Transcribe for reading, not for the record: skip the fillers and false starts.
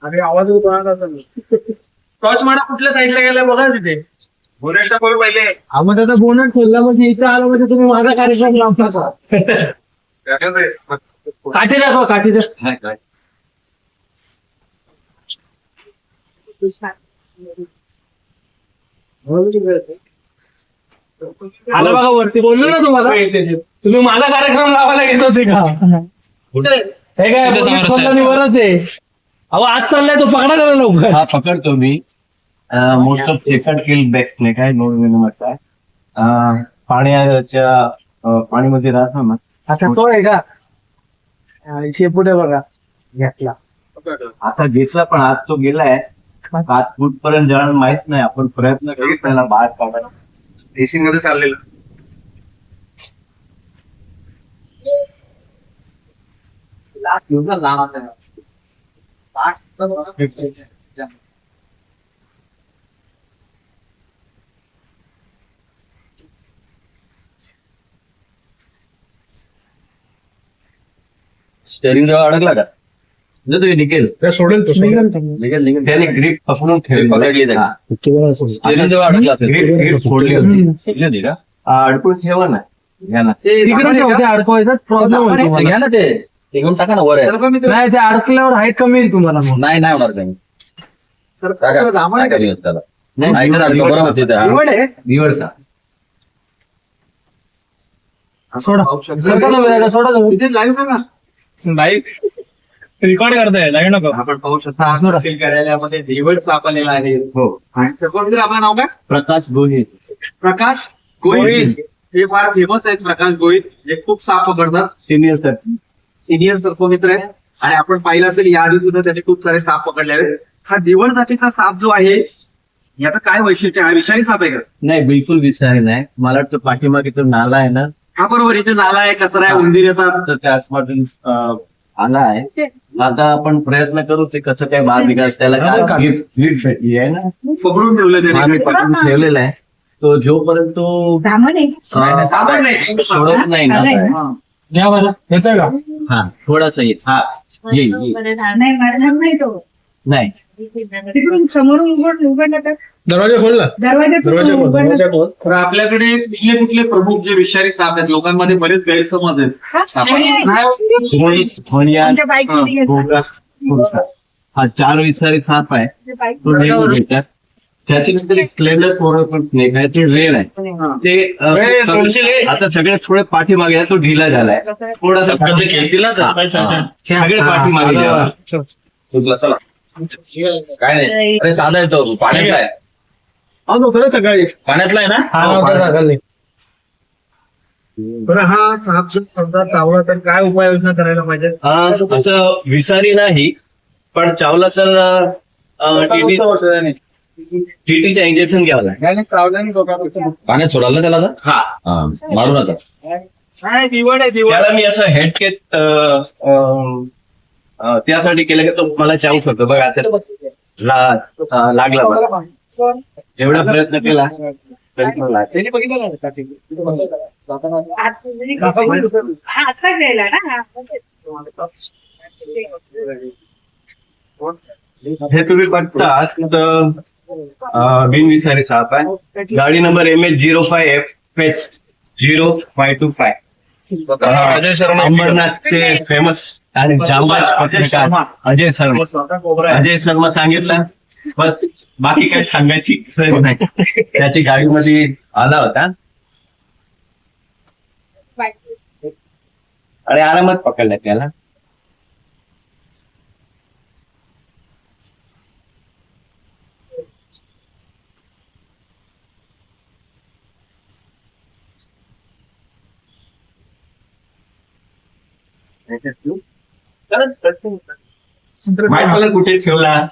आणि आवाज टॉर्च मारा कुठल्या साईडला गेला बघा तिथे. बोनेटचा खोल पहिले. मग त्याचा बोनट खोलला म्हणजे इथं आलं म्हणजे तुम्ही माझा कार्यक्रम लावता का? काठी दाखवा काठी दाखवा. आलं बघा वरती बोललो ना तुम्हाला तुम्ही माझा कार्यक्रम लावायला घेत होते का? हे काय वरच आहे. अहो आज चाललाय तो पकडा त्याला लवकर. हा पकडतो मी. Most of second kill backs ने काय नोंद म्हणतात पाणीमध्ये राहतो ना. आता तो आहे का शेपुटे बघा घेतला. आता घेतला पण आज तो गेलाय. आज कुठपर्यंत जाणार माहित नाही. आपण प्रयत्न करू त्याला बाहेर काढायला. रेसिंग मध्ये चाललेलं स्टेरिंग जेव्हा अडकला का तुम्ही निघेल सोडेल तो निघेल त्याने ग्रीप पकडून पकडली स्टेरिंग जेव्हा अडकला असेल ग्रीप फोडली होती का अडकून ठेवा ना. घ्या ना तिकडे अडकवायचा प्रॉब्लेम घ्या ना ते घेऊन टाका ना वर नाही ते अडकल्यावर हाईट कमी येईल तुम्हाला. नाही नाही होणार काही कमी होत त्याला निवडता सोडा सोडा रेकॉर्ड करताय लाईव्ह नको. आपण पाहू शकता कार्यालयामध्ये रिवर्ड सापडलेला आहे. हो आणि सर्वमित्र आपलं नाव काय? प्रकाश गोहिल. प्रकाश गोहिल हे फार फेमस आहेत. प्रकाश गोहिल हे खूप साप पकडतात. सिनियर सर सिनियर सर्पमित्र आहेत आणि आपण पाहिलं असेल याआधी सुद्धा त्यांनी खूप सारे साप पकडले आहेत. हा दिवड जातीचा साप जो आहे याचं काय वैशिष्ट्य आहे? विषारी साप आहे का? नाही बिलकुल विषारी नाही. मला वाटतं पाठीमागे तो नाला आहे ना. हा बरोबर. इथे नाला आहे कचरा आहे उंदीर येतात तर त्या आसपासून आला आहे. आता आपण प्रयत्न करू ते कसं काय बाहेर निघाल. त्याला गिफ्ट भेटली आहे ना. पकडून ठेवलं आम्ही त्याने. पकडून ठेवलेला आहे. तो जोपर्यंत तो सापड नाही सोडत नाही ना येतोय का? हा थोडासा येईल. हा येईल नाही समोरून उघडलं तर दरवाजा खोलला दरवाजा तर आपल्याकडे कुठले कुठले प्रमुख जे विषारी साप आहेत? लोकांमध्ये बरेच गैरसमज आहेत. आमच्या बाईक हा 4 विषारी साप आहे. तो नेहमी भेटतात. त्याच्यानंतर एक स्लेंडर स्पोरर पण स्नेक आहे. ते रेड आहे. ते आता सगळे थोडे पाठीमागे आहे. तो ढिला झालाय थोडासा सगळे पाठीमागे चला काय नाही. अरे साधा येतो पाण्यातला आहे. खरं सकाळी पाण्यातला आहे ना. बरं हा साप जर समजा चावला तर काय उपाययोजना करायला पाहिजे? असं विषारी नाही पण चावला तर टीटीचं इंजेक्शन घ्यावं लागेल. पाण्यात सोडाल ना त्याला. हा मारून आता दिवड आहे दिवड. त्याला मी असं हेडकेत त्यासाठी केलं की तो मला चावू शकतो. बघा लागला मला. एवढा प्रयत्न केला आता गेला ना. हे तुम्ही बघतात बिनविषारी साप आहे. गाडी नंबर MH05FH0525. अंबरनाथचे फेमस आणि जांबाज पत्रकार अजय शर्मा सांगितलं. बस बाकी काही सांगायची गरज नाही. त्याची गाडीमध्ये आला होता आणि आरामात पकडला त्याला. माहित मला कुठे ठेवला.